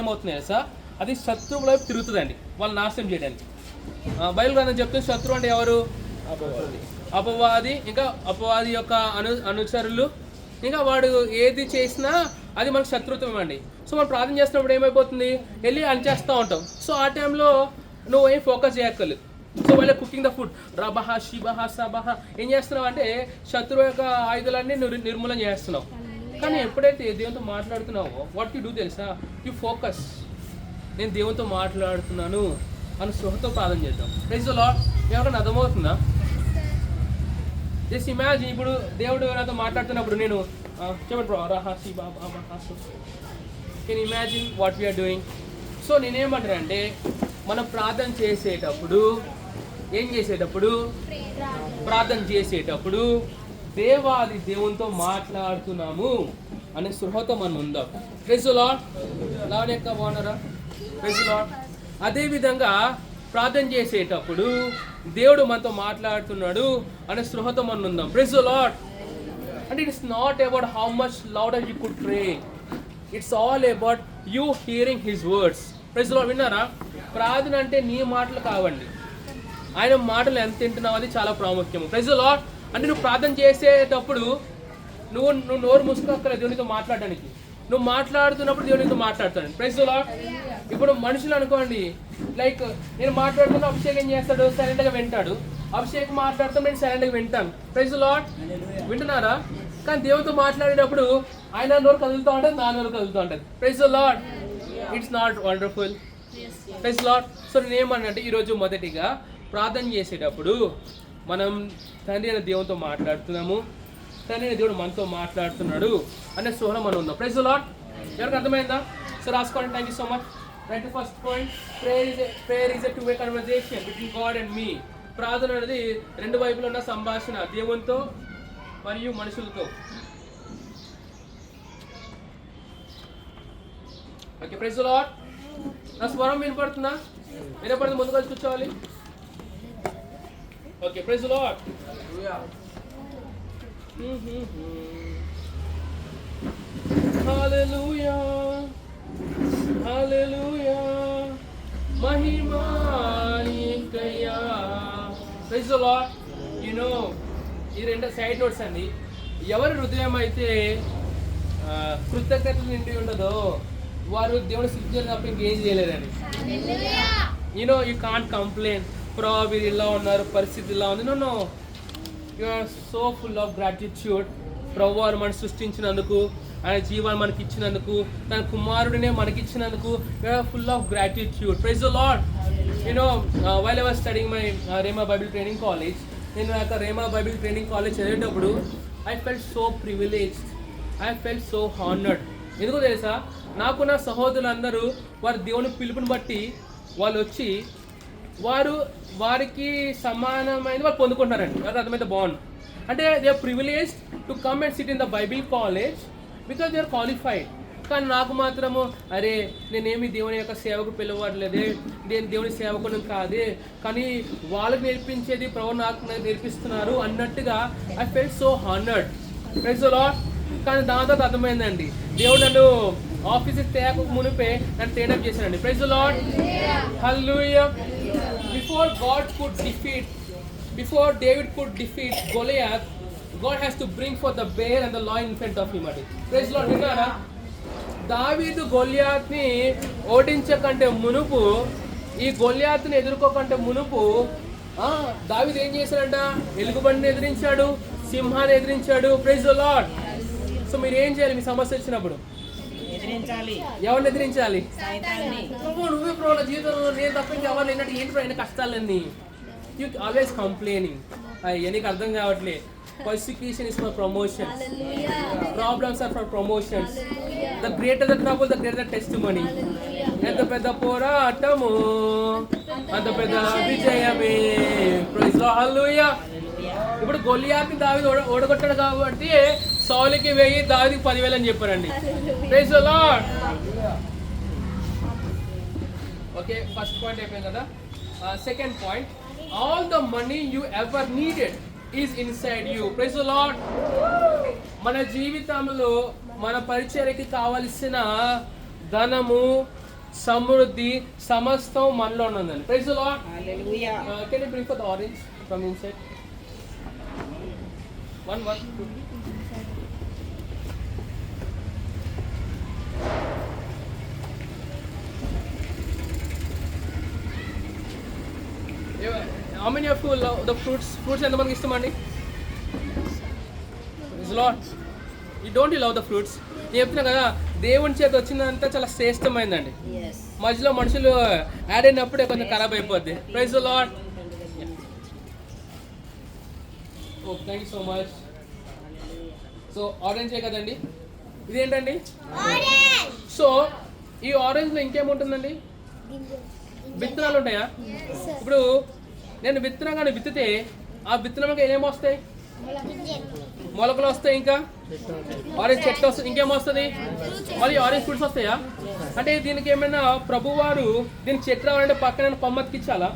ఏమవుతుంది సార్, అది శత్రువుల వైపు తిరుగుతుందండి, వాళ్ళు నాశనం చేయడానికి. బైబిల్ గ్రంథం చెప్తే శత్రువు అంటే ఎవరు? అపవాది, ఇంకా అపవాది యొక్క అనుచరులు, ఇంకా వాడు ఏది చేసినా అది మనకు శత్రుత్వం అండి. సో మనం ప్రార్థన చేస్తున్నప్పుడు ఏమైపోతుంది, వెళ్ళి అనిచేస్తూ ఉంటాం. సో ఆ టైంలో నువ్వు ఏం ఫోకస్ చేయక్కర్లేదు. సో వాళ్ళ కుకింగ్ ద ఫుడ్ రబహ షిబహ సబహ ఏం చేస్తున్నావు అంటే శత్రువు యొక్క ఆయుధాలన్నీ నువ్వు నిర్మూలన చేస్తున్నావు. కానీ ఎప్పుడైతే దేవునితో మాట్లాడుతున్నావో వాట్ యు డూ తెలుసా, యు ఫోకస్. నేను దేవునితో మాట్లాడుతున్నాను అని స్పృహతో ప్రార్థన చేద్దాం. Praise the Lord. ఎవరికైనా అర్థమవుతుందా? జస్ట్ ఇమాజిన్, ఇప్పుడు దేవుడు నాతో మాట్లాడుతున్నప్పుడు నేను చెప్పండి రహాసి బాబా can imagine what we are doing. So నేనేమంటానంటే మనం ప్రార్థన చేసేటప్పుడు ప్రార్థన చేసేటప్పుడు దేవాది దేవునితో మాట్లాడుతున్నాము అనే స్పృహతో మనం ఉందాం. Praise the lord. లార్డ్ యొక్క బాగున్నారా? Praise the Lord. అదేవిధంగా ప్రార్థన చేసేటప్పుడు దేవుడు మనతో మాట్లాడుతున్నాడు అనే స్పృహతో మనం ఉందాం. Praise the Lord. And it's not about how much louder you could pray, it's all about you hearing his words. Praise the Lord. విన్నారా? ప్రార్థన అంటే నీ మాటలు కావండి, ఆయన మాటలు ఎంత తింటున్నావు అది చాలా ప్రాముఖ్యం. Praise the Lord. అంటే నువ్వు ప్రార్థన చేసేటప్పుడు నువ్వు నోరు మూసుకోక్కర్లేదు దేవునితో మాట్లాడడానికి. నువ్వు మాట్లాడుతున్నప్పుడు దేవునితో మాట్లాడతాడు. Praise the lord. ఇప్పుడు మనుషులు అనుకోండి, లైక్ నేను మాట్లాడుతున్నా అభిషేక్ ఏం చేస్తాడు, సైలెంట్గా వింటాడు. అభిషేక్ మాట్లాడుతాం, నేను సైలెంట్గా వింటాను. Praise the lord. వింటున్నారా? కానీ దేవునితో మాట్లాడేటప్పుడు ఆయన నోరు కదులుతూ ఉంటుంది, నా నోరు కదులుతూ ఉంటుంది. Praise the lord. It's not wonderful? Praise the lord. So నేనేమన్నంటే ఈరోజు మొదటిగా ప్రార్థన చేసేటప్పుడు మనం తండ్రి అయిన దేవునితో మాట్లాడుతున్నాము, తండ్రి అయిన దేవుడు మనతో మాట్లాడుతున్నాడు అనే స్పృహలో మనం ఉందాం. Praise the lord. ఎవరికి అర్థమైందా? సో రాసుకోండి. Thank you so much. Right. First point, prayer is a two way conversation between God and me. ప్రార్థన అనేది రెండు వైపులు ఉన్న సంభాషణ, దేవునితో మరియు మనుషులతో. ఓకే. Praise the lord. నా స్వరం వినపడుతుందా? వినపడుతుంది, ముందుకు వచ్చి కూర్చోవాలి. Okay. Praise the lord. Hallelujah hallelujah మహిమా నీకయ్యా. Praise the lord. You know ఈ రెండు సైడ్ నోట్స్ అండి. ఎవరి హృదయం అయితే కృతజ్ఞతలు నిండి ఉండదో వారు దేవుని స్తుతి తప్ప ఇంకేం చేయలేరండి. యూనో యూ కాంట్ కంప్లైన్, మీరు ఇలా ఉన్నారు, పరిస్థితి ఇలా ఉంది. No, you are so full of gratitude. ప్రభు వారు మనం సృష్టించినందుకు, ఆయన జీవాన్ని మనకి ఇచ్చినందుకు, తన కుమారుడినే మనకి ఇచ్చినందుకు you are full of gratitude. Praise the lord. You know while I was studying my Rhema Bible training college, నేను నాకు రేమా బైబిల్ ట్రైనింగ్ కాలేజ్ చదివేటప్పుడు I felt so privileged, I felt so honoured. ఎందుకో తెలుసా, నాకు నా సహోదరులందరూ వారి దేవుని పిలుపుని బట్టి వాళ్ళు వచ్చి వారికి సమానమైన వాళ్ళు పొందుకుంటారండి. అది అర్థమైతే బాగుంది. అంటే they are privileged to come and sit in the Bible college because they are qualified. కానీ నాకు మాత్రము అరే నేనేమి దేవుని యొక్క సేవకు పిలవట్లేదే, నేను దేవుని సేవకుని కాదే, కానీ వాళ్ళకి నేర్పించేది ప్రభు నాకు నేర్పిస్తున్నారు అన్నట్టుగా I felt so honoured. Praise the Lord. కానీ దాంతో అర్థమైందండి, దేవుడు నన్ను ఆఫీస్కి తేక మునిపే నన్ను ట్రైనప్ చేశానండి. Praise the lord. Hallelujah. Before David could defeat Goliath, God has to bring forth the bear and the lion in front of him. Praise the Lord. విన్నారా? దావీదు గొలియాత్ని ఓడించకంటే మునుపు, ఈ గొలియాత్ని ఎదుర్కోకంటే మునుపు దావీదు ఏం చేశాడంట? ఎలుగుబండిని ఎదిరించాడు, సింహాన్ని ఎదిరించాడు. Praise the lord. సో మీరు ఏం చేయాలి? మీ సమస్య వచ్చినప్పుడు ఎవరిని ఎదిరించాలి? నువ్వే ప్రోల జీవితంలో నేను తప్ప ఎవరు లేనట్టు ఏంటి ఆయన కష్టాలన్నీ? You always complaining. అయ్యా నీకు అర్థం కావట్లే. Persecution is for promotions. Problems are for promotions. The greater the trouble, the greater the testimony. ఎంత పెద్ద పోరాటము అంత పెద్ద విజయమే. ప్రైజ్ ది హల్లెలూయా. ఇప్పుడు గొలియాత్ని దావీదు ఓడగొట్టాడు కాబట్టి సౌలుకి 1000, దావీదుకి 10,000 అని చెప్పారండి. Praise the lord. Okay, first point అయిపోయింది కదా. Second point, all the money you ever needed is inside you. Praise the Lord. మన జీవితంలో మన పరిచర్యకి కావలసిన ధనము, సమృద్ధి సమస్తం మనలో ఉన్నదండి. Praise the lord. Hallelujah. Can you bring for the orange from inside? One. How many of you love the fruits? Fruits ఎంతమందికి ఇష్టమండి? Praise the Lord. You don't love the fruits. నేను చెప్తున్నా కదా, దేవుని చేతి వచ్చిందంతా చాలా శ్రేష్టమైందండి. Yes. మధ్యలో మనుషులు యాడ్ అయినప్పుడే కొంచెం ఖరాబ్ అయిపోద్ది. Praise the lord. Oh thank you so much. So ఆరెంజే కదండి, ఇదేంటండి? సో ఈ ఆరెంజ్లో ఇంకేముంటుందండి? విత్తనాలు ఉంటాయా? ఇప్పుడు నేను విత్తనం కానీ విత్తితే ఆ విత్తనంకి ఏమేమి వస్తాయి? మొలకలు వస్తాయి, ఇంకా ఆరెంజ్ చెట్టు వస్తుంది, ఇంకేమొస్తుంది? మళ్ళీ ఆరెంజ్ ఫ్రూట్స్ వస్తాయా? అంటే దీనికి ఏమైనా ప్రభువారు దీనికి చెట్టు రావాలంటే పక్కన కొమ్మతికిచ్చాలా?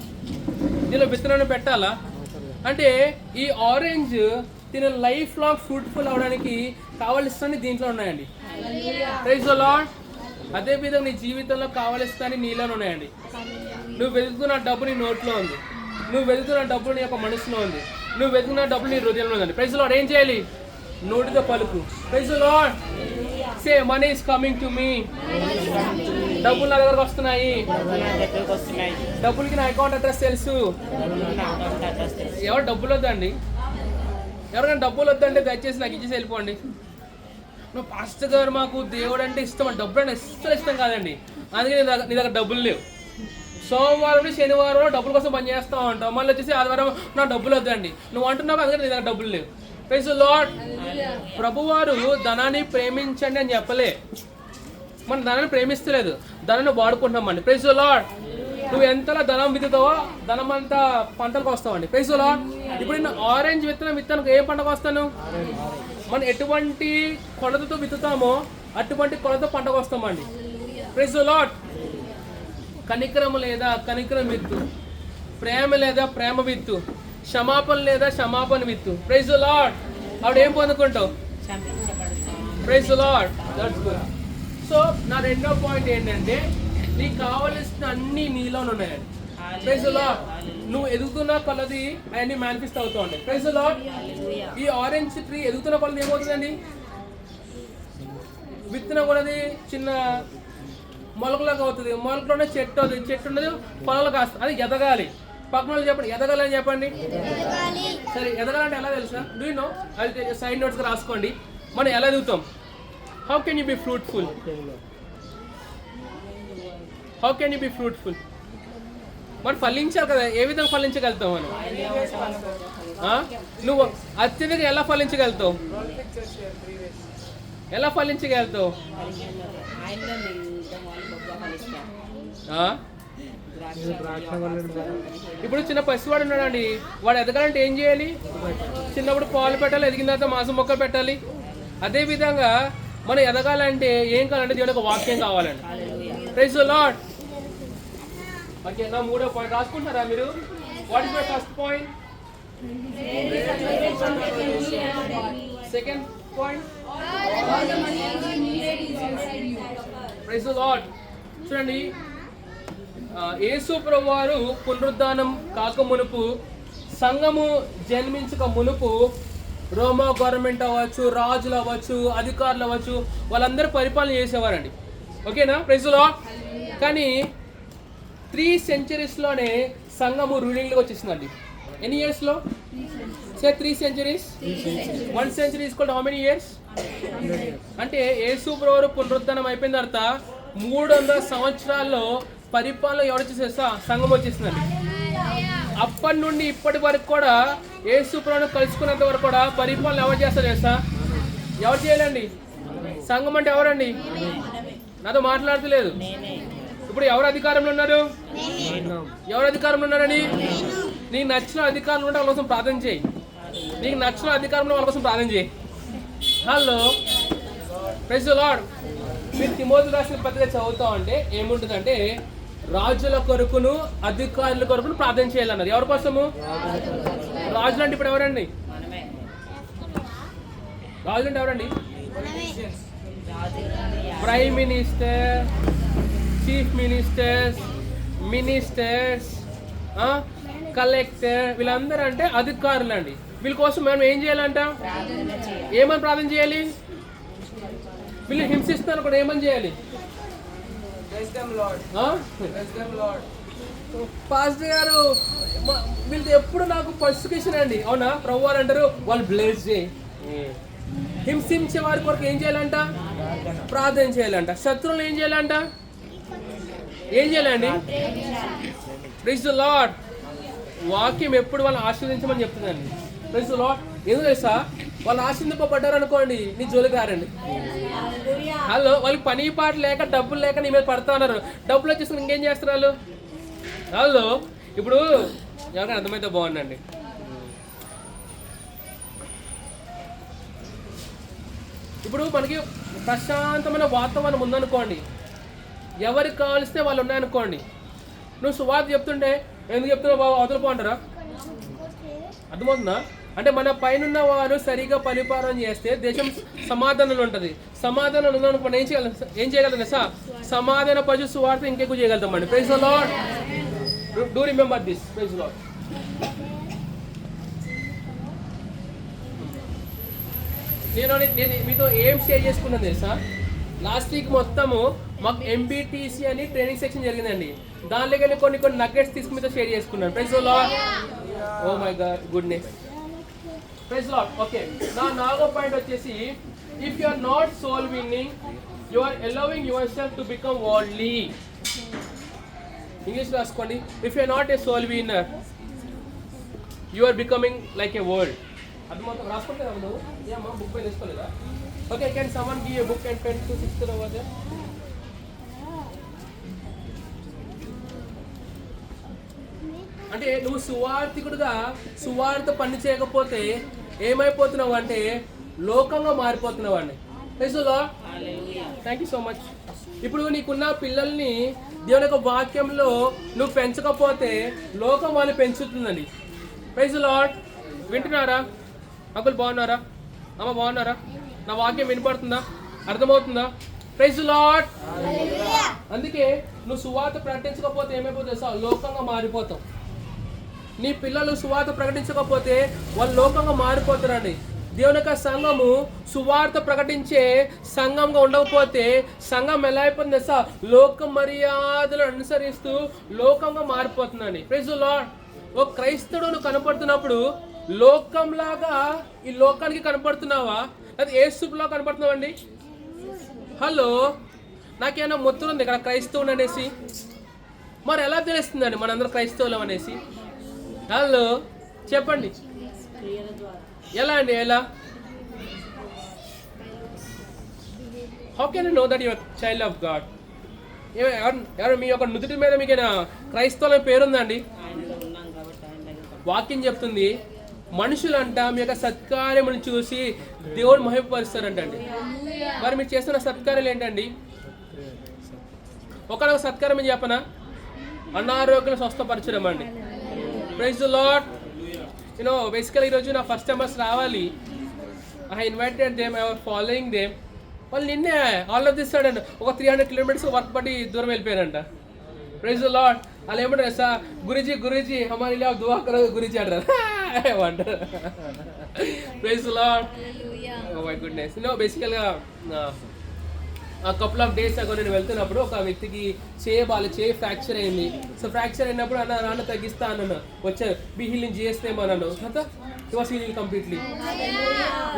దీనిలో విత్తనాన్ని పెట్టాలా? అంటే ఈ ఆరెంజ్ దీని లైఫ్ లాంగ్ ఫ్రూట్ఫుల్ అవడానికి కావలసిన దీంట్లో ఉన్నాయండి. Praise the Lord. అదే విధంగా నీ జీవితంలో కావలసిన నీళ్ళలో ఉన్నాయండి. నువ్వు వెతుకుతున్న డబ్బు నీ నోట్లో ఉంది, నువ్వు వెతుకుతున్న డబ్బు నీ యొక్క మనసులో ఉంది, నువ్వు వెతుకున్న డబ్బు నీ హృదయంలో ఉందండి. Praise the lord. ఏం చేయాలి? నోటితో పలుకు. Praise the lord. Say money is coming to me. డబ్బులు నా దగ్గరకు వస్తున్నాయి. డబ్బులకి నా అకౌంట్ అడ్రస్ తెలుసు. ఎవరు డబ్బులు వద్దండి, ఎవరికైనా డబ్బులు వద్దంటే దయచేసి నాకు ఇచ్చేసి వెళ్ళిపోండి. నువ్వు పాస్టర్ గారు మాకు దేవుడు అంటే ఇష్టం, డబ్బులు అంటే ఇష్టం కాదండి, అందుకే నీ దగ్గర డబ్బులు లేవు. సోమవారం శనివారం డబ్బుల కోసం పని చేస్తూ ఉంటావు, మళ్ళీ వచ్చేసి ఆదివారం నా డబ్బులు వద్దండి నువ్వు అంటున్నావు, అందుకే నీ దగ్గర డబ్బులు లేవు. Praise the Lord. ప్రభువారు ధనాన్ని ప్రేమించండి అని చెప్పలే, మనం ధనాన్ని ప్రేమిస్తలేదు, ధనాన్ని వాడుకుంటామండి. Praise the lord. నువ్వు ఎంతలా ధనం విత్తుతావో ధనం అంతా పంటలకు వస్తావండి. Praise the lord. ఇప్పుడు నేను ఆరెంజ్ విత్తనం ఏ పంటకు వస్తాను? మనం ఎటువంటి కొలతతో విత్తుతామో అటువంటి కొలత పంటకు వస్తామండి. Praise the Lord. కనికరం లేదా కనికరం విత్తు, ప్రేమ లేదా ప్రేమ విత్తు, క్షమాపణ లేదా క్షమాపణ విత్తు. Praise the lord. ఆవిడ ఏం పొందుకుంటావు? Praise the lord. That's good. So నా రెండో పాయింట్ ఏంటంటే నీకు కావలసిన అన్ని నీలోనే ఉన్నాయండి. Praise the lord. నువ్వు ఎదుగుతున్న కొలది అవన్నీ మేనిఫెస్ట్ అవుతూ ఉంటాయి. Praise the lord. ఈ ఆరెంజ్ ట్రీ ఎదుగుతున్న కొలది ఏమవుతుందండి? విత్తనం కొలది చిన్న మొలకలాగా అవుతుంది, మొలకలోనే చెట్టు అవుతుంది, చెట్టు ఉండదు పొలాలు కాస్తుంది, అది ఎదగాలి. పక్కన వాళ్ళు చెప్పండి, ఎదగాలని చెప్పండి. సరే, ఎదగాలంటే ఎలా తెలుసా? Do you know? అది సైడ్ నోట్స్గా రాసుకోండి. మనం ఎలా ఎదుగుతాం? How can you be fruitful? How can you be fruitful? మనం ఫలించాలి కదా. ఏ విధంగా ఫలించగలుగుతాం మనం? నువ్వు అత్యధిక ఎలా ఫలించగలుగుతావు? ఎలా ఫలించగలుగుతావు? ఇప్పుడు చిన్న పసివాడు ఉన్నాడండి, వాడు ఎదగాలంటే ఏం చేయాలి? చిన్నప్పుడు పాలు పెట్టాలి, ఎదిగిన తర్వాత మాంసం మొక్కలు పెట్టాలి. అదే విధంగా మనం ఎదగాలంటే ఏం కావాలంటే దేవుని యొక్క వాక్యం కావాలండి. Praise the lord. ఓకే, నా మూడో పాయింట్ రాసుకుంటారా మీరు? What is my first point? Second point. Praise the lord. చూడండి, యేసు ప్రభువారు పునరుద్ధానం కాక మునుపు, సంఘము జన్మించక మునుపు రోమా గవర్నమెంట్ అవ్వచ్చు, రాజులు అవ్వచ్చు, అధికారులు అవ్వచ్చు, వాళ్ళందరూ పరిపాలన చేసేవారండి. ఓకేనా? Praise the Lord. కానీ 3 centuries సంఘము రూలింగ్లోకి వచ్చేసిందండి. ఎన్ని ఇయర్స్లో? సే 3 centuries. 1 century is called how many years? అంటే యేసు ప్రభువారు పునరుద్ధానం అయిపోయిన తర్వాత 300 సంవత్సరాల్లో పరిపాలన ఎవరు వచ్చేసేస్తా? సంఘం వచ్చేసిందండి. అప్పటి నుండి ఇప్పటి వరకు కూడా యేసు ప్రభువును కలుసుకున్నంత వరకు కూడా పరిపాలన ఎవరు చేస్తారు చేస్తా? ఎవరు చేయాలండి? సంఘం అంటే ఎవరండి? నాతో మాట్లాడతలేదు. ఇప్పుడు ఎవరు అధికారంలో ఉన్నారు? ఎవరు అధికారంలో ఉన్నారని? నీకు నచ్చిన అధికారంలో ఉంటే వాళ్ళ కోసం ప్రార్థన చేయి. నీకు నచ్చిన అధికారంలో వాళ్ళ కోసం ప్రార్థన చేయి. Hello, praise the lord. మీరు తిమోతి రాసిన పత్రిక చదువుతా ఉంటే ఏముంటుందంటే, రాజుల కొరకును అధికారుల కొరకును ప్రార్థన చేయాలన్నారు. ఎవరి కోసము? రాజులు అంటే ఇప్పుడు ఎవరండి? రాజులు అంటే ఎవరండి? Prime minister, chief ministers, collector, వీళ్ళందరూ అంటే అధికారులు అండి. వీళ్ళ కోసం మనం ఏం చేయాలంట? ఏమని ప్రార్థన చేయాలి? వీళ్ళు హింసిస్తున్నారు కూడా ఏమని చేయాలి? పాస్టర్ గారు వీళ్ళు ఎప్పుడు నాకు పర్సిక్యూషన్ అండి. అవునా? ప్రభు వారు అంటారు వాళ్ళు బ్లెస్ చేయి. హింసించే వారి కొరకు ఏం చేయాలంట? ప్రార్థన చేయాలంట. శత్రువులు ఏం చేయాలంట? ఏం చేయాలండి? Praise the lord. వాక్యం ఎప్పుడు వాళ్ళని ఆశీర్వదించమని చెప్తుందండి. Praise the lord. ఎందుకు తెలుసా? వాళ్ళు ఆశీర్వదింపబడ్డారు అనుకోండి, నీ జోలికారండి. హలో, వాళ్ళకి పని పాట లేక డబ్బులు లేక నీ మీద పడతా ఉన్నారు. డబ్బులు వచ్చేసి ఇంకేం చేస్తారు వాళ్ళు? హలో, ఇప్పుడు ఎవరికైనా అర్థమైతే బాగుందండి. ఇప్పుడు మనకి ప్రశాంతమైన వాతావరణం ఉందనుకోండి, ఎవరికి కావలిస్తే వాళ్ళు ఉన్నాయనుకోండి, నువ్వు సువార్త చెప్తుంటే ఎందుకు చెప్తున్నావు బాబు అవతల పోంటారా? అర్థమవుతుందా? అంటే మన పైన వారు సరిగా పరిపాలన చేస్తే దేశం సమాధానంలో ఉంటుంది. సమాధానం ఉందనుకోండి ఏం చేయగలుగుతాం సార్? సమాధాన పశు సువార్త ఇంకెక్కువ చేయగలుగుతామండి. Praise the lord. Do remember this. Praise the lord. నేను మీతో ఏం షేర్ చేసుకున్నాను తెలుసా? లాస్ట్ వీక్ మొత్తము మాకు MBTC అని ట్రైనింగ్ సెక్షన్ జరిగిందండి. దానిలోకి కొన్ని నగ్గెట్స్ తీసుకుని మీతో షేర్ చేసుకున్నాను. Praise the lord. Oh my God, goodness. Praise the lord. Okay, నా 4వ పాయింట్ వచ్చేసి, if you are not soul winning, you are allowing yourself to become worldly. English రాసుకోండి. If you are not a soul winner, you are becoming like a world. అది మొత్తం రాసుకోలేదా నువ్వు? ఏమా book పై తీసుకోలేదా? Okay, can someone give a book and pen to sister over there? అంటే నువ్వు సువార్థికుడుగా సువార్త పని చేయకపోతే ఏమైపోతున్నావు అంటే లోకంగా మారిపోతున్నావు అండి. Praise the Lord. Thank you so much. ఇప్పుడు నీకున్న పిల్లల్ని దేవుని యొక్క వాక్యంలో నువ్వు పెంచకపోతే లోకం వాళ్ళు పెంచుతుందండి. Praise the lord. వింటున్నారా? అంకుల్ బాగున్నారా? అమ్మ బాగున్నారా? నా వాక్యం వినపడుతుందా? అర్థమవుతుందా? Praise the lord. అందుకే నువ్వు సువార్త ప్రకటించకపోతే ఏమైపోతుంది సార్? లోకంగా మారిపోతావు. నీ పిల్లలు సువార్త ప్రకటించకపోతే వాళ్ళు లోకంగా మారిపోతారండి. దేవుని యొక్క సంఘము సువార్త ప్రకటించే సంఘంగా ఉండకపోతే సంఘం ఎలా అయిపోతుంది సార్? లోక మర్యాదలు అనుసరిస్తూ లోకంగా మారిపోతుందండి. Praise the lord. ఓ క్రైస్తవుడు నువ్వు కనపడుతున్నప్పుడు లోకంలాగా ఈ లోకానికి కనపడుతున్నావా, అది యేసులో కనపడుతున్నావండి? హలో, నాకేమైనా మొత్తం ఉంది ఇక్కడ క్రైస్తవుడు అనేసి? మరి ఎలా తెలుస్తుందండి మనందరం క్రైస్తవులం అనేసి? హలో చెప్పండి, ఎలా అండి? ఎలా? How can you know that your child of God? ఎవరు మీ యొక్క నుదుటి మీద మీకైనా క్రైస్తవుల పేరుందండి? వాక్యం చెప్తుంది, మనుషులంట మీ యొక్క సత్కార్యములను చూసి దేవుడు మహిమపరుస్తారంటండి. మరి మీరు చేస్తున్న సత్కార్యాలు ఏంటండి? ఒకనొక సత్కారం ఏం చెప్పనా? అనారోగ్యం స్వస్థపరచడం అండి. Praise the lord. బేసికలీ ఈరోజు నా ఫస్ట్ టైమర్స్ రావాలి. I invited them, I was following them. వాళ్ళు నిన్నే ఆల్ ఆఫ్ దిస్ సడన్ ఒక 300 కిలోమీటర్స్ వర్క్ పట్టి దూరం వెళ్ళిపోయారంట. Praise the lord. వాళ్ళు ఏమంటారు సార్? గురుజీ హమారే లియే ఆప్ దుఆ కరో గురుజీ అంటారు. Praise the lord. Oh my goodness. బేసికల్గా కపుల్ ఆఫ్ డేస్ అగో నేను వెళ్తున్నప్పుడు ఒక వ్యక్తికి చేయి ఫ్రాక్చర్ అయింది. సో ఫ్రాక్చర్ అయినప్పుడు నాన్న తగ్గిస్తా అన్నాను. వచ్చారు బీ హీలింగ్ చేస్తేమో అన్నాను. He was healed completely.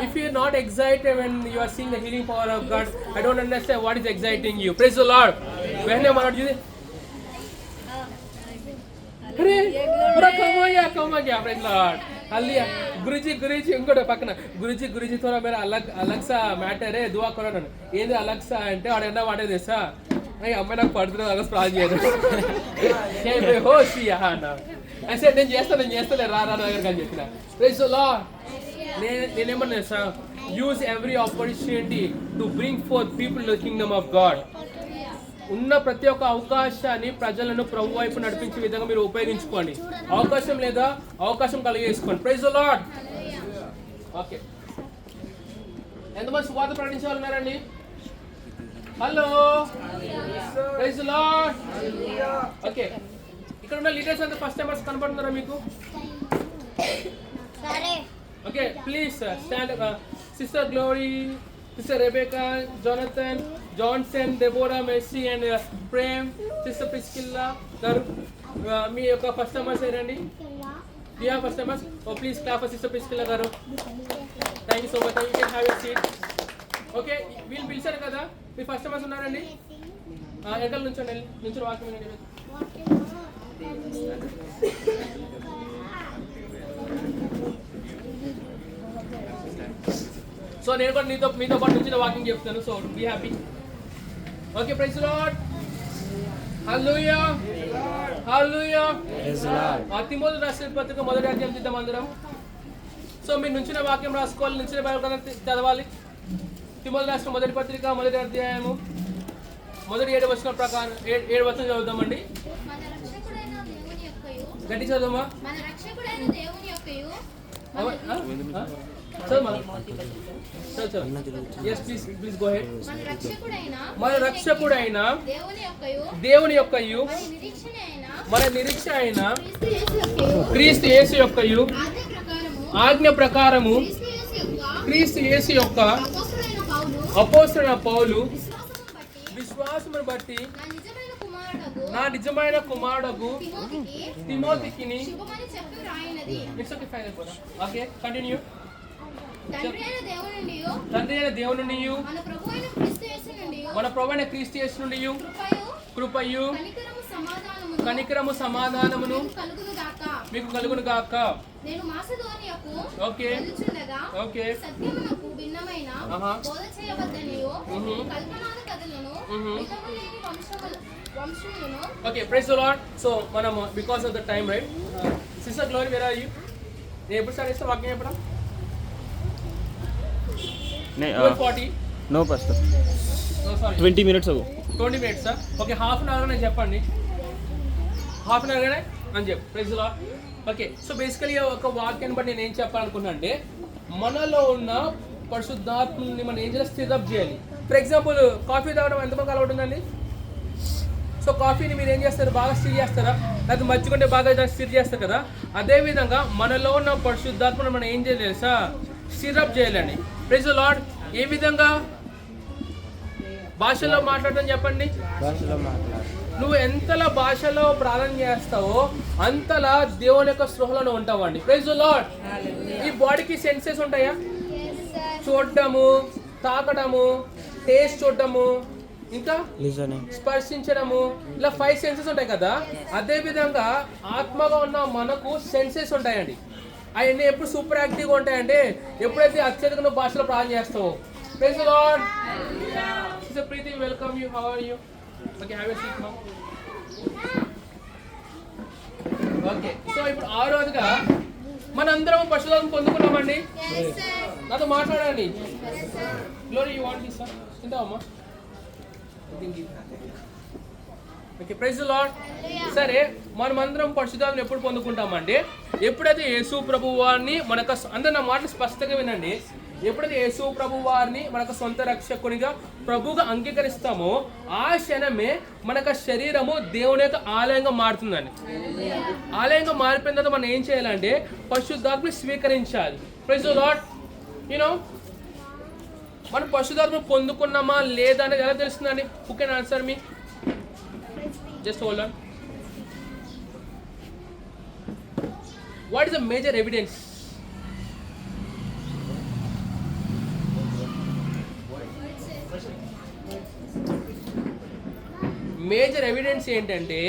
If you are not excited when you are seeing the healing power of God, I don't understand what is exciting you. Praise the Lord. When you are doing, अरे पूरा कम आ गया. Praise the Lord. Hallelujah. गुरुजी ఇంకోటి పక్కన గురుజీ थोड़ा मेरा अलग सा matter है, दुआ करो ना. ఏంది अलग सा అంటే వాడు ఎన్న వాడే తెలుసా? అయ్యి అమ్మాయి నాకు పడుతున్నా అలా ప్రార్థన చేయదు. హోషియా అన్నా. అయితే నేను చేస్తాలే రా దగ్గర అని చెప్పిన. Praise the lord. నేనేమన్నా sir, use every opportunity to bring forth people to the kingdom of God. ఉన్న ప్రతి ఒక్క అవకాశాన్ని ప్రజలను ప్రభు వైపు నడిపించే విధంగా మీరు ఉపయోగించుకోండి. అవకాశం లేదా అవకాశం కలిగేసుకోండి. Praise the lord. ఓకే, ఎంతమంది సువార్త ప్రకటించే వాళ్ళు ఉన్నారండి? Hello, praise the lord. Okay, ఇక్కడ ఉన్న లీడర్స్ అంతా ఫస్ట్ టైమర్స్ కనపడుతున్నారా మీకు? Okay, please stand. Sister Glory, sister Rebecca, Jonathan, Johnson, Deborah, Messy and Prem, sister Priscilla గారు మీ యొక్క ఫస్ట్ టైమర్స్ ఏరండి. First timers. Oh please clap for sister Priscilla గారు. Thank you so much. You can have a seat. Okay, వీళ్ళు పిలిచారు కదా, మీ first timers ఉన్నారండి? ఎక్కడి నుంచండి, నుంచి వాక్యం వినండి. సో నేను కూడా మీతో పాటు నుంచి వాకింగ్ చెప్తాను. So be happy. Okay, praise the lord. Hallelujah, hallelujah. తిమోతి రాసిన పత్రిక మొదటి అధ్యాయం తీద్దాం అందరం. సో మీరు నుంచిన వాక్యం రాసుకోవాలి, నుంచిన బైబిల్ చదవాలి. తిమోతి రాసిన మొదటి పత్రిక మొదటి అధ్యాయము మొదటి 7 వచనాల ప్రకారం 7 వచనం చదువుదామండి. గట్టి చదువుమా. మన రక్షకుడైన దేవుని యొక్కయు మన నిరీక్ష అయిన క్రీస్తు యేసు యొక్కయు ఆజ్ఞ ప్రకారము క్రీస్తు యేసు యొక్క అపోస్తలుడైన పౌలు విశ్వాసమును బట్టి నా నిజమైన కుమారుడగు తిమోతికిని. Okay, continue. తండ్రి అయిన దేవుని నుండి మన ప్రభువైన క్రీస్తు యేసు నుండి కృపయు కనికరము సమాధానమును మీకు కలుగును గాక. Okay, okay. Okay, praise the lord. So మనం because of the time, right? Sister Glory, where are you? నేను ఎప్పుడు స్టార్ట్ చేస్తా వాక్యం చెప్పడం? 12:40. No pastor. No, sorry, 20 minutes ago. 20 minutes. Okay, half an hour నేను చెప్పండి. హాఫ్ అన్ అవర్గానే అని చెప్పు. Praise the lord. Okay, so basically ఒక వాక్యాన్ని బట్టి నేను ఏం చెప్పాలనుకున్నా అంటే, మనలో ఉన్న పరిశుద్ధాత్మని మనం ఏం చేయాలి? స్థిరప్ చేయాలి. ఫర్ ఎగ్జాంపుల్, కాఫీ తాగడం ఎంతమంది అలవాటు ఉందండి? సో కాఫీని మీరు ఏం చేస్తారు? బాగా స్టిర్ చేస్తారా? అది మర్చికుంటే బాగా స్టిర్ చేస్తారు కదా. అదేవిధంగా మనలో ఉన్న పరిశుద్ధాత్మను మనం ఏం చేయాలి తెలుసా? స్టిరప్ చేయాలండి. Praise the lord. ఏ విధంగా? భాషలో మాట్లాడటం చెప్పండి. నువ్వు ఎంతలా భాషలో ప్రార్థన చేస్తావో అంతలా దేవుని యొక్క స్పృహలో ఉంటావండి. Praise the lord. ఈ బాడీకి సెన్సెస్ ఉంటాయా? చూడటము, తాకడము, టేస్ట్ చూడటము, ఇంకా స్పర్శించడము, ఇలా 5 సెన్సెస్ ఉంటాయి కదా. అదే విధంగా ఆత్మగా ఉన్న మనకు సెన్సెస్ ఉంటాయండి. అవన్నీ ఎప్పుడు సూపర్ యాక్టివ్గా ఉంటాయంటే ఎప్పుడైతే అత్యధిక నువ్వు భాషలో ప్రార్థన చేస్తావో. Praise the lord. Sister Preethi, welcome you. How are you? Okay, have a seat now. Okay, so ఇప్పుడు 6వదిగా మనందరం పరిశుద్ధాత్మ పొందుకున్నామండి. నాతో మాట్లాడండి. Glory, you want this? తింటావమ్మా? Okay, praise the lord. సరే, మనమందరం పరిశుద్ధాత్మను ఎప్పుడు పొందుకుంటామంటే ఎప్పుడైతే యేసు ప్రభు వారిని మనకు, అందరు నా మాటలు స్పష్టంగా వినండి, ఎప్పుడైతే యేసు ప్రభు వారిని మనకు సొంత రక్షకునిగా ప్రభుగా అంగీకరిస్తామో ఆ క్షణమే మనకు శరీరము దేవుని యొక్క ఆలయంగా మారుతుందండి. ఆలయంగా మారిపోయిన తర్వాత మనం ఏం చేయాలంటే పరిశుద్ధాత్మని స్వీకరించాలి. Praise the lord. యూనో, మనం పరిశుద్ధాత్మ పొందుకున్నామా లేదా అనేది ఎలా తెలుస్తుందండి? Who can answer me? Just hold on. What is the major evidence? Major evidence ఏంటంటే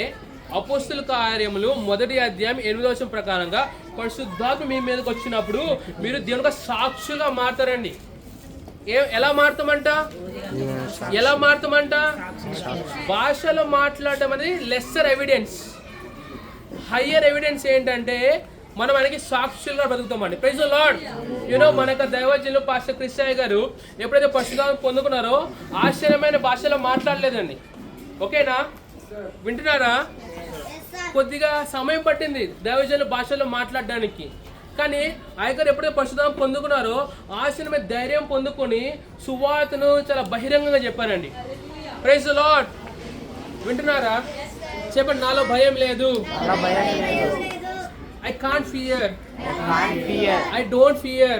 అపోస్తల కార్యములు 1వ అధ్యాయం 8వ వచనం ప్రకారంగా పరిశుద్ధాత్మ మీ మీదకి వచ్చినప్పుడు మీరు దేవునిగా సాక్షులుగా మారుతారండి. ఎలా మారుతామంట? భాషలో మాట్లాడటం అనేది లెస్సర్ ఎవిడెన్స్. హయ్యర్ ఎవిడెన్స్ ఏంటంటే మనం మనకి సాక్షులుగా బతుకుతామండి. Praise the lord. యూనో, మన యొక్క దైవజనులు పాస్టర్ క్రిస్టియన్ గారు ఎప్పుడైతే పరిశుద్ధాత్మ పొందుకున్నారో ఆశ్చర్యమైన భాషలో మాట్లాడలేదండి. ఓకేనా? వింటున్నారా? కొద్దిగా సమయం పట్టింది దైవజనుల భాషలో మాట్లాడడానికి. కానీ ఆయన ఎప్పుడైతే పరిశుద్ధాత్మ పొందుకున్నారో ఆశ్చర్యమైన ధైర్యం పొందుకొని సువార్తను చాలా బహిరంగంగా చెప్పారండి. Praise the lord. వింటున్నారా? చెప్పండి, నాలో భయం లేదు. I can't fear. I don't fear.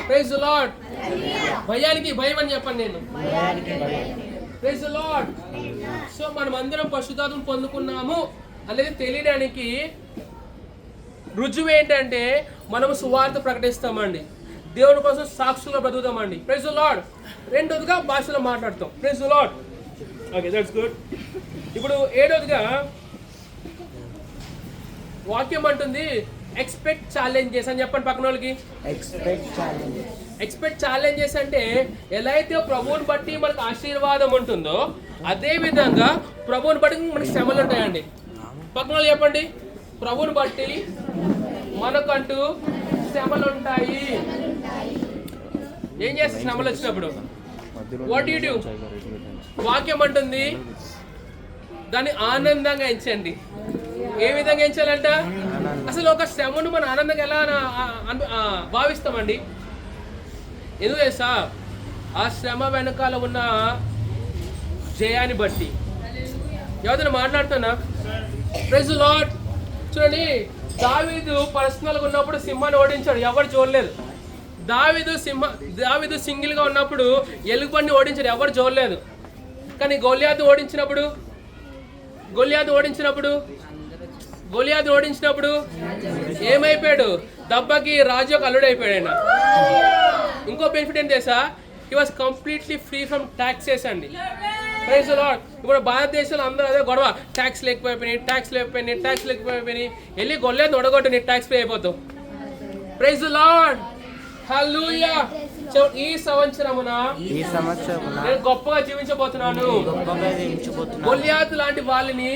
Praise the Lord. భయానికి భయం అని చెప్పండి నేను. Praise the Lord. సో మనం అందరం పరిశుద్ధాత్మను పొందుకున్నాము అనేది తెలియడానికి రుజువు ఏంటంటే మనము సువార్త ప్రకటిస్తామండి, దేవుని కోసం సాక్షులుగా బ్రతుకుతామండి. Praise the lord. రెండోదిగా భాషలో మాట్లాడతాం. Praise the lord. Okay, that's good. ఇప్పుడు ఏడోదిగా వాక్యం అంటుంది ఎక్స్పెక్ట్ ఛాలెంజెస్ అని చెప్పండి పక్కన వాళ్ళకి. ఎక్స్పెక్ట్ ఛాలెంజెస్ అంటే ఎలా అయితే ప్రభువుని బట్టి మనకు ఆశీర్వాదం ఉంటుందో అదే విధంగా ప్రభువుని బట్టి మనకి శ్రమలు ఉంటాయండి. పక్కన వాళ్ళు చెప్పండి, ప్రభువుని బట్టి మనకంటూ శ్రమలు ఉంటాయి. ఏం చేస్తే శ్రమలు వచ్చినప్పుడు వాట్ యు డూ? వాక్యం అంటుంది దాన్ని ఆనందంగా ఎంచండి. ఏ విధంగా ఎంచాలంట? అసలు ఒక శ్రమను మనం ఆనందంగా ఎలా భావిస్తామండి? ఎందుకు తెలుసా? ఆ శ్రమ వెనకాల ఉన్న జయాన్ని బట్టి. ఎవరైనా మాట్లాడుతున్నా? Praise the lord. చూడండి, దావీదు పర్సనల్గా ఉన్నప్పుడు సింహాన్ని ఓడించాడు, ఎవరు చూడలేదు. దావీదు సింగిల్గా ఉన్నప్పుడు ఎలుగుబండిని ఓడించాడు, ఎవరు చూడలేదు. కానీ గొలియాతు ఓడించినప్పుడు ఏమైపోయాడు? దెబ్బకి రాజు యొక్క అల్లుడు అయిపోయాడు ఆయన. ఇంకో బెనిఫిట్ ఏం తెలుసా? He was completely free from taxes అండి. Praise the lord. ఇప్పుడు భారతదేశంలో అందరూ అదే గొడవ, ట్యాక్స్ లేకపోయినాయి. వెళ్ళి గొల్లేదు ఒడగొట్టు, నీ ట్యాక్స్ పే అయిపోతావు. Praise the lord. హల్లెలూయా. ఈ సంవత్సరమున నేను గొప్పగా జీవించబోతున్నాను. గొల్యాతు లాంటి వాళ్ళని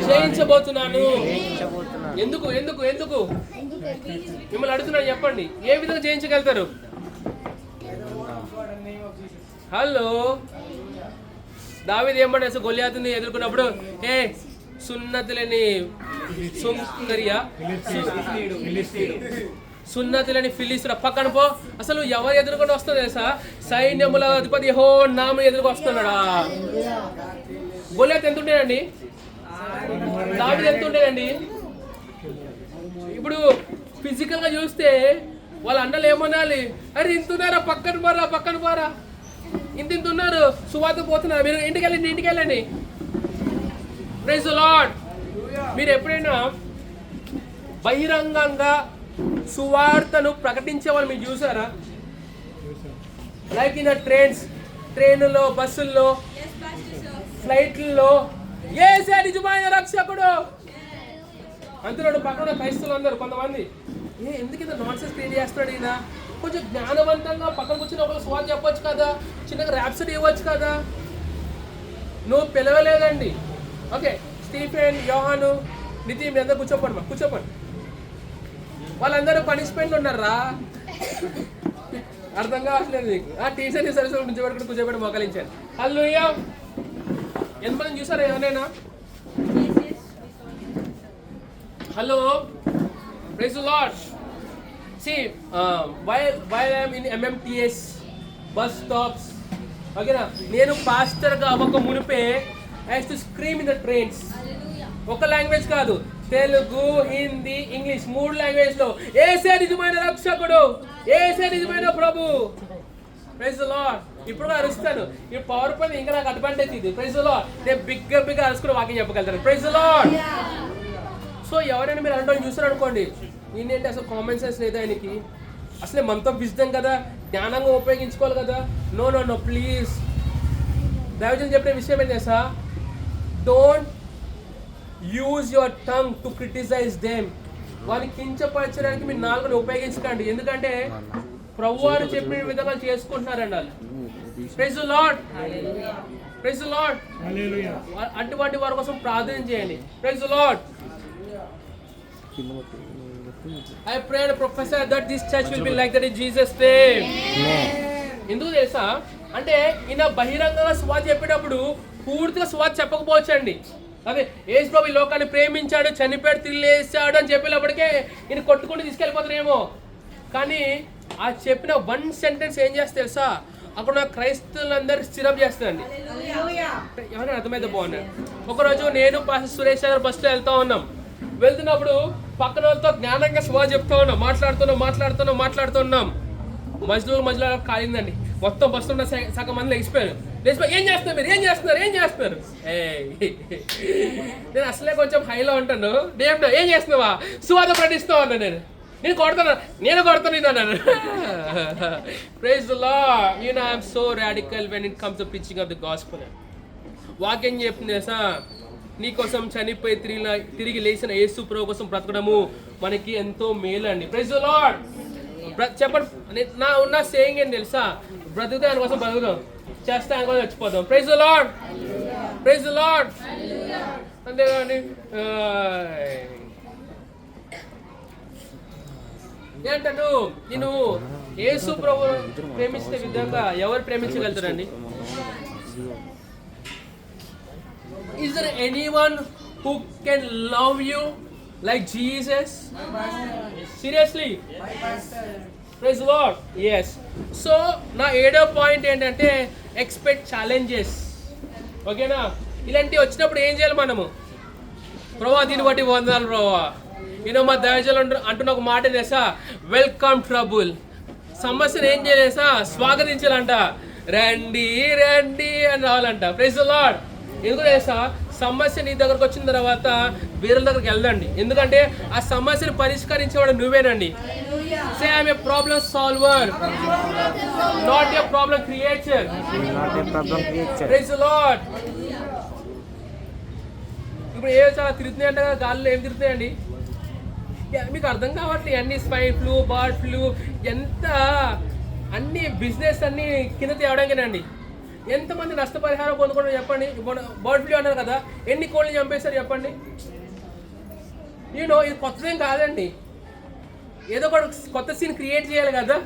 జయించబోతున్నాను. ఎందుకు మిమ్మల్ని అడుగుతున్నాను, చెప్పండి, ఏ విధంగా జయించగలుగుతారు? హలో, దావీదు ఏమంటే గొల్యాతుని ఎదుర్కొన్నప్పుడు సున్నతులని ఫిలిస్తీయుడు పక్కన పో. అసలు ఎవరు ఎదుర్కొని వస్తుంది తెలుసా? సైన్యముల అధిపతి యెహోవా నామం ఎదుర్కొని వస్తున్నాడా? గొల్యాతు ఎంత ఉండేనండి? దావీదు ఎంత ఉండేనండి? ఇప్పుడు ఫిజికల్ గా చూస్తే వాళ్ళ అన్నలు ఏమనాలి? అరే ఇంతున్నారా, పక్కన పోరా, ఇంత ఉన్నారు, సువార్త పోతున్నారు, మీరు ఇంటికి వెళ్ళండి. Praise the lord. మీరు ఎప్పుడైనా బహిరంగంగా సువార్తను ప్రకటించే వాళ్ళు మీరు చూసారా? లైక్ ఇన్ ట్రైన్లో, బస్సుల్లో, ఫ్లైట్లలో యేసే నిజమైన రక్షకుడు అంటున్నాడు. పక్కన క్రైస్తవులు అందరూ కొంతమంది ఎందుకు ఇంత నాన్ సెన్స్ క్రియేట్ చేస్తున్నాడు ఈయన? కొంచెం జ్ఞానవంతంగా పక్కన కూర్చొని ఒకరు సువార్త చెప్పొచ్చు కదా, చిన్నగా ర్యాప్సడీ ఇవ్వచ్చు కదా. నువ్వు పిలవలేదండి. ఓకే, స్టీఫెన్, యోహాను, నితిన్, మీ అందరూ కూర్చోపండి. వాళ్ళందరూ పనిష్మెంట్ ఉన్నారా? అర్థం కావట్లేదు మీకు. టీచర్ని సరస్సు నుంచి వరకు కూర్చోబెట్టి మొక్కలించాను. హల్లెలూయా. ఎంతమంది చూసారా ఎవరైనా? Hello, praise the lord. See, while I am in MMTS bus stops, ఓకేనా, నేను పాస్టర్గా అవ్వక మునిపే I used to scream in the trains. ఒక లాంగ్వేజ్ కాదు, తెలుగు, హిందీ, ఇంగ్లీష్, 3 లాంగ్వేజ్లో యేసే నిజమైన రక్షకుడు, యేసే నిజమైన ప్రభు. Praise the lord. ఇప్పుడు అరుస్తాను. ఈ పవర్ పాయింట్ ఇంకా నాకు అడ్వాంటేజ్ ఇది. Praise the lord. నేను బిగ్గా అరుచుకుని వాక్యం చెప్పగలుగుతాను. Praise the lord. సో ఎవరైనా మీరు అంటే చూస్తారు అనుకోండి, ఈయనేంటి అసలు కామన్ సెన్స్ లేదా ఆయనకి? అసలే మనతో విజ్డమ్ కదా, జ్ఞానంగా ఉపయోగించుకోవాలి కదా. No please. దైవజనులు చెప్పిన విషయం ఏం చేసా? Don't use your tongue to criticize them. వారిని కించపరచడానికి మీ నాలుగుని ఉపయోగించకండి. ఎందుకంటే ప్రభువారు చెప్పిన విధంగా చేసుకుంటున్నారండి వాళ్ళు. Praise the lord. Praise the lord. అటువంటి వారి కోసం ప్రార్థన చేయండి. Praise the lord. I pray and prophesy that this church will be like that in Jesus' name. ఎందుకు తెలుసా? అంటే ఈయన బహిరంగంగా సువార్త చెప్పేటప్పుడు పూర్తిగా సువార్త చెప్పకపోవచ్చండి. అదే యేసు ప్రభు ఈ లోకాన్ని ప్రేమించాడు, చనిపోయాడు, తిరిగి లేచాడు అని చెప్పేటప్పటికే ఈయన కొట్టుకుంటూ తీసుకెళ్ళిపోతారేమో. కానీ ఆ చెప్పిన 1 సెంటెన్స్ ఏం చేస్తే తెలుసా? అక్కడ ఉన్న క్రైస్తవులందరూ స్థిరప్ చేస్తారండి. ఎవరైనా అర్థమైతే బాగున్నాడు. ఒకరోజు నేను పాస్టర్ సురేష్ గారు బస్సులో వెళ్తున్నప్పుడు పక్కన వాళ్ళతో జ్ఞానంగా శుభ చెప్తా ఉన్నాం, మాట్లాడుతున్నాం. మధ్యలో కాలిందండి. మొత్తం బస్సులో ఉన్న సగం మంది లేచిపోయారు. ఏం చేస్తున్నారు? నేను అసలే కొంచెం హైలో ఉంటాను. ఏం చేస్తున్నావా? సువార్త ప్రకటిస్తా ఉన్నా నేను కొడతాను అన్నాను. Praise the lord. I'm so radical when it comes to preaching of the gospel. వాక్యం చెప్తుంది నీకోసం చనిపోయి తిరిగి లేచిన యేసు ప్రభు కోసం బ్రతకడము మనకి ఎంతో మేలు అండి. Praise the lord. చెప్పండి, ఉన్న సేయింగ్ ఏం తెలుసా? బ్రతికితే ఆయన కోసం బ్రతుకుదాం, చేస్తే ఆయన కోసం చచ్చిపోదాం. Praise the lord. అంతేగాని ఏంటంటూ నేను యేసు ప్రభు ప్రేమించిన విధంగా ఎవరు ప్రేమించగలుగుతారండి? Is there anyone who can love you like Jesus? Seriously? Praise the Lord. Yes. So నా 7వ పాయింట్ ఏంటంటే ఎక్స్పెక్ట్ ఛాలెంజెస్. ఓకేనా? ఇలాంటివి వచ్చినప్పుడు ఏం చేయాలి మనము? ప్రభా దీన్ని బట్టి వందనాలు ప్రభా. మా దయజలు అంటున్న ఒక మాట చేసా, వెల్కమ్ ట్రబుల్. సమస్యను ఏం చేయలేసా? స్వాగతించాలంట. రండి అని రావాలంట. Praise the lord. ఎందుకు చేసా? సమస్య నీ దగ్గరకు వచ్చిన తర్వాత వేరే దగ్గరికి వెళ్దండి. ఎందుకంటే ఆ సమస్యను పరిష్కరించేవాడు నువ్వేనండి. Say I'm a problem solver, not a problem creator. Praise the lord. ఇప్పుడు ఏ చాలా తిరుగుతున్నాయి అంటే గాల్లో ఏం తిరుగుతాయండి? మీకు అర్థం కావట్లేదు. అన్ని స్పైన్ ఫ్లూ, బర్డ్ ఫ్లూ, ఎంత అన్ని బిజినెస్ అన్ని కింద తేవడానికేనండి. ఎంతమంది నష్టపరిహారం పొందుకుంటారో చెప్పండి. బర్డ్ ఫ్లూ అన్నారు కదా, ఎన్ని కోళ్ళు చంపేశారు చెప్పండి. ఇది కొత్తదేం కాదండి. ఏదో ఒక కొత్త సీన్ క్రియేట్ చేయాలి కదా.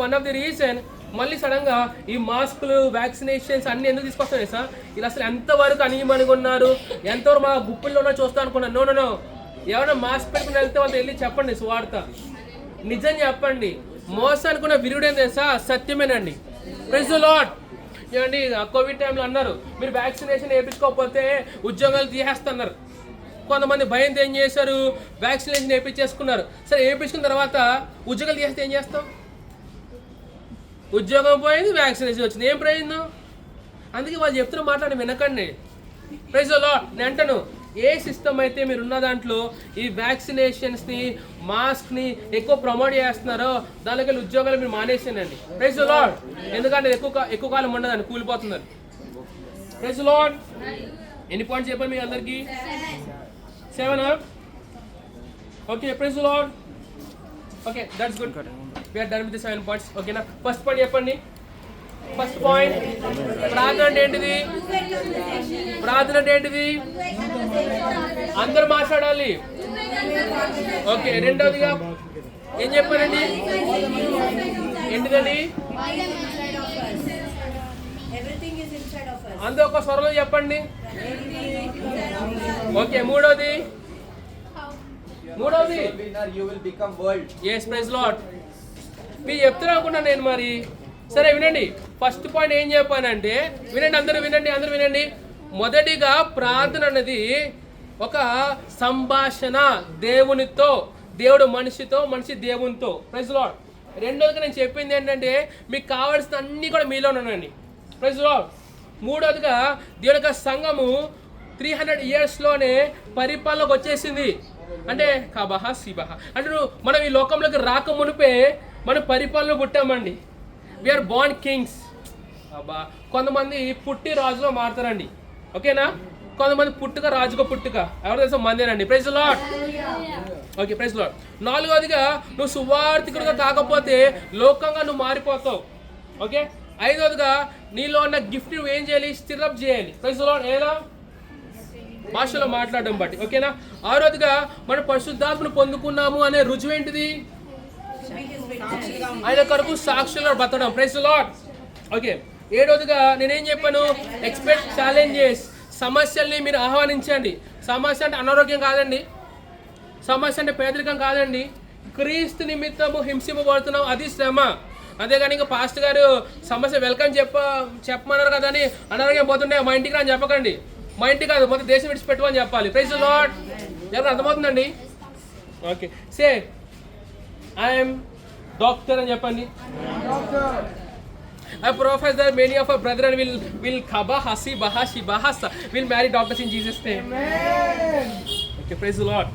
వన్ ఆఫ్ ది రీజన్ మళ్ళీ సడన్గా ఈ మాస్కులు, వ్యాక్సినేషన్స్ అన్ని ఎందుకు తీసుకొస్తాయి సార్? ఇలా అసలు ఎంతవరకు అనియమనుకున్నారు, ఎంతవరకు మా గుప్పుల్లోనో చూస్తా అనుకున్నాను. నో ఎవరైనా మాస్క్ పెట్టుకుని వెళ్తే వాళ్ళు వెళ్ళి చెప్పండి సువార్త. నిజం చెప్పండి. మోసానుకున్న విరుగుడేం తెలుసా? సత్యమేనండి. Praise the lord. ఏమండి కోవిడ్ టైంలో అన్నారు మీరు వ్యాక్సినేషన్ వేయించుకోకపోతే ఉద్యోగాలు తీసేస్తున్నారు. కొంతమంది భయంతో ఏం చేశారు? వ్యాక్సినేషన్ వేయించేసుకున్నారు. సరే వేయించుకున్న తర్వాత ఉద్యోగాలు తీసేస్తే ఏం చేస్తాం? ఉద్యోగం పోయింది, వ్యాక్సినేషన్ వచ్చింది, ఏం ప్రయోజనం? అందుకే వాళ్ళు చెప్తున్న మాట్లాడి వినకండి. Praise the lord. నేను అంటాను, ఏ సిస్టమ్ అయితే మీరు ఉన్న దాంట్లో ఈ వ్యాక్సినేషన్స్ని, మాస్క్ని ఎక్కువ ప్రమోట్ చేస్తున్నారో దానికి ఉద్యోగాలు మీరు మానేసానండి. Praise the lord. ఎందుకంటే ఎక్కువ కాలం ఉండదండి, కూలిపోతున్నారు. Praise the lord. ఎన్ని పాయింట్స్ చెప్పండి మీ అందరికీ? 7. Okay. Praise the lord. Okay, that's good. We are done with the 7 points. ఓకేనా? ఫస్ట్ పాయింట్ చెప్పండి. ఫస్ట్ పాయింట్, ప్రార్థన అంటే ఏంటిది? అందరు మాట్లాడాలి. ఓకే. రెండవదిగా ఏం చెప్పారండి? ఏంటిదండి? అందరూ ఒక స్వరంలో చెప్పండి. ఓకే. మూడవది yes, praise Lord. మీరు చెప్తున్నా అనుకున్నాను నేను మరి. సరే వినండి. ఫస్ట్ పాయింట్ ఏం చెప్పానంటే, అందరూ వినండి. మొదటిగా ప్రార్థన అన్నది ఒక సంభాషణ దేవునితో, దేవుడు మనిషితో, మనిషి దేవునితో. Praise lord. రెండోదిగా నేను చెప్పింది ఏంటంటే మీకు కావాల్సిన అన్నీ కూడా మీలో ఉన్నాయండి. Praise lord. మూడోదిగా దేవుని యొక్క సంఘము 300 yearsలోనే పరిపాలనకు వచ్చేసింది. అంటే కాబహ శిబహ అంటే మనం ఈ లోకంలోకి రాక మునిపే మనం పరిపాలన పుట్టామండి. We are born Kings. అబ్బా, కొంతమంది పుట్టి రాజుగా మారుతారండి. ఓకేనా? కొంతమంది పుట్టుక రాజుగా పుట్టుక ఎవరు తెలుసా? మందేనండి. Praise lord. Okay. Praise lord. నాలుగవదిగా నువ్వు సువార్థికుడిగా కాకపోతే లోకంగా నువ్వు మారిపోతావు. ఓకే. ఐదవదిగా నీలో ఉన్న గిఫ్ట్ నువ్వు ఏం చేయాలి? స్టిరప్ చేయాలి. Praise lord. ఎలా? భాషలో మాట్లాడడం బట్టి. ఓకేనా? ఆరోదిగా మనం పరిశుద్ధాత్మను పొందుకున్నాము అనే రుజువు ఏంటిది? ఆయన కొరకు సాక్షులుగా బతకడం. Praise lord. ఓకే. ఏడవదిగా నేనేం చెప్పాను? Expect challenges. సమస్యల్ని మీరు ఆహ్వానించండి. సమస్య అంటే అనారోగ్యం కాదండి, సమస్య అంటే పేదరికం కాదండి, క్రీస్తు నిమిత్తము హింసింపబడుతున్నాం, అది శ్రమ. అంతేగాని ఇంకా పాస్ట్ గారు సమస్య వెల్కమ్ చెప్పమన్నారు కదా అని అనారోగ్యం పోతుండే మా ఇంటికి రాని చెప్పకండి. మా ఇంటికి కాదు, మొత్తం దేశం విడిచిపెట్టుమని చెప్పాలి. Praise the lord. ఎవరు అర్థమవుతుందండి? ఓకే, సే ఐఎమ్ డాక్టర్ అని చెప్పండి. I profess that many of our brethren will khaba hasi bahashi bahasa will marry doctors in Jesus name. Amen. Okay, praise the Lord.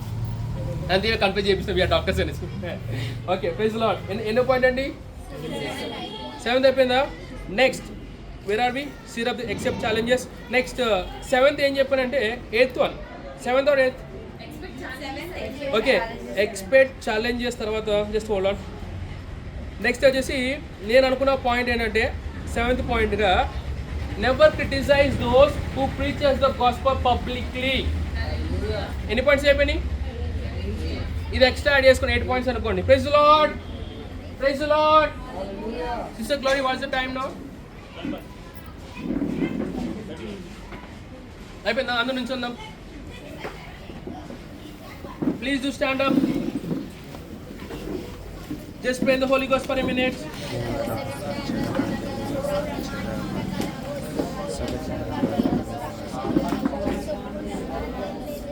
And they confess chepista we are doctors అని. Okay, praise the Lord. ఎన్నో point అండి? 7th అయిపోయిందా? Next where are we? Series of the accept challenges. Next 7th ఏం చెప్పానంటే 8th one. 7th or 8th? Okay, expect challenges తర్వాత just hold on. Next వచ్చేసి నేను అనుకున్న పాయింట్ ఏంటంటే 7th పాయింట్గా never criticize those who preaches the gospel publicly. ఎన్ని points అయిపోయినాయి? ఇది ఎక్స్ట్రా యాడ్ చేసుకుని 8 పాయింట్స్ అనుకోండి. Praise the lord. Praise the lord. Sister Glory, what's the time now? అయిపోయిందా? అందరూ నుంచి ఉందాం. Please do stand up. Just pray in the Holy Ghost for a minute.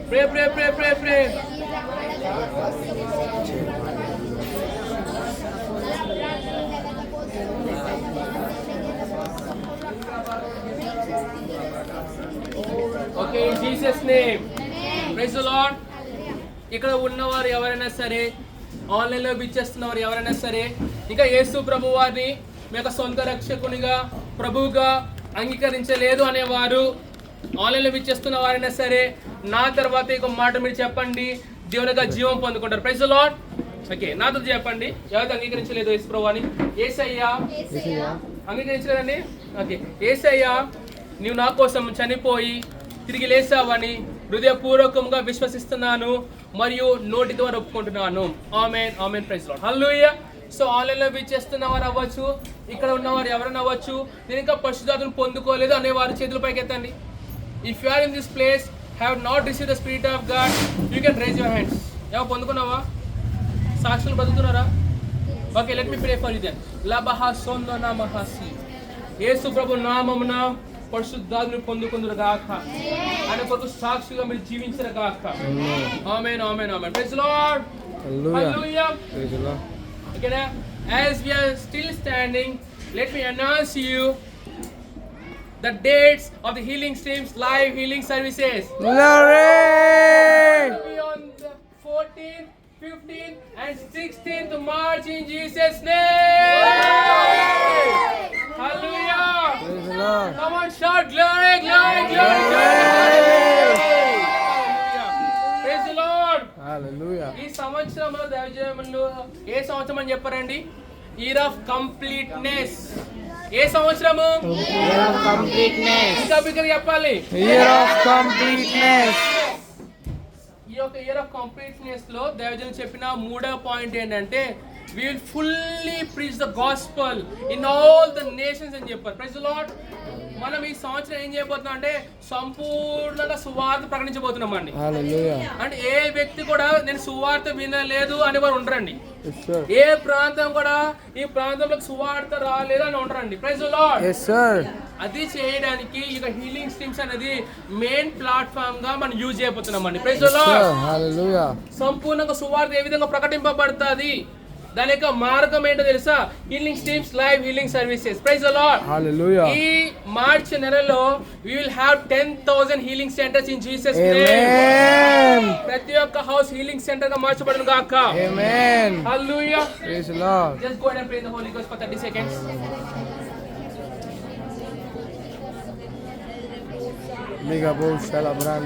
Pray, pray, pray, pray, pray. Okay, in Jesus' name. Praise the Lord. ఇక్కడ ఉన్నవారు ఎవరైనా సరే, ఆన్లైన్లో విచ్చేస్తున్నవారు ఎవరైనా సరే, ఇంకా యేసు ప్రభు వారిని మీ యొక్క సొంత రక్షకునిగా ప్రభువుగా అంగీకరించలేదు అనేవారు, ఆన్లైన్లో విచ్చేస్తున్న వారైనా సరే, నా తర్వాత ఇంకో మాట మీరు చెప్పండి, దేవునిగా జీవం పొందుకుంటారు. Praise the lord. ఓకే, నాతో చెప్పండి, ఎవరైతే అంగీకరించలేదు యేసు ప్రభు అని. యేసయ్యా అంగీకరించలేదండి. ఓకే, యేసయ్యా నీవు నా కోసం చనిపోయి తిరిగి లేసావని హృదయపూర్వకంగా విశ్వసిస్తున్నాను మరియు నోటి ద్వారా ఒప్పుకుంటున్నాను. Amen, amen. Praise lord. Hallelujah. So ఆన్లైన్లో విచ్చేస్తున్న వారు అవ్వచ్చు, ఇక్కడ ఉన్నవారు ఎవరైనా అవ్వచ్చు, నేను ఇంకా పరిశుద్ధాత్మను పొందుకోలేదు అనేవారు చేతుల పైకి ఎత్తండి. If you are in this place have not receive the spirit of God, you can raise your hands. ఎవరు పొందుకున్నావా? సాక్షులు బతుకుతున్నారా? Okay, let me pray for you then. లబహ సొందన మహసి. యేసు ప్రభు నామమున పరిశుద్ధాత్మను పొందుకుందురు గాక, ఆయన కొరకు సాక్షిగా మీరు జీవించరు గాక. Amen, amen, amen. Praise the lord. Hallelujah. Praise the lord. Okay, now, as we are still standing, let me announce you the dates of the Healing Streams live healing services. Glory! It will be on the 14th, 15th and 16th March in Jesus' name. Hallelujah. Praise the Lord. Come on, shout glory, glory, glory, glory. Praise the Lord. Hallelujah. ఈ సంవత్సరంలో దైవజనులు ఏ సంవత్సరం అని చెప్పారండి? Year of completeness. ఏ సంవత్సరము? Year of completeness. ఇంకా బిగ్గరగా చెప్పాలి. Year of completeness. ఈ యొక్క ఇయర్ ఆఫ్ కంప్లీట్నెస్ లో దైవజనులు చెప్పిన 3వ పాయింట్ ఏంటంటే we will fully preach the gospel in all the nations అని చెప్పారు. Praise the lord. మనం ఈ సంవత్సరం ఏం చేయబోతున్నాం అంటే సంపూర్ణంగా సువార్త ప్రకటించబోతున్నాం అండి. Hallelujah. అంటే ఏ వ్యక్తి కూడా నేను సువార్త వినలేదు అని వారు ఉండరండి. Yes sir. ఏ ప్రాంతం కూడా ఈ ప్రాంతంలోకి సువార్త రాలేదు అని ఉండరండి. Praise the lord. Yes sir. అది చేయడానికి ఇక హీలింగ్ స్ట్రీమ్స్ అనేది మెయిన్ ప్లాట్ఫామ్ గా మనం యూజ్ చేయబోతున్నాం అండి. Praise the lord. Hallelujah. సంపూర్ణంగా సువార్త ఏ విధంగా ప్రకటింపబడుతుంది, దాని యొక్క మార్గం ఏంటో తెలుసా? Healing streams live healing services. Praise the lord. Hallelujah. ఈ మార్చ్ నెలలో we will have 10,000 healing centers in Jesus name. Amen. ప్రతి ఒక్క హౌస్ హీలింగ్ సెంటర్ గా మార్చబడును గాక. Amen. Hallelujah. Praise the Lord. Just go ahead and pray in the Holy Ghost for 30 seconds. Mega bowl shala brand.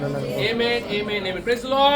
Amen, amen, amen. Praise the Lord.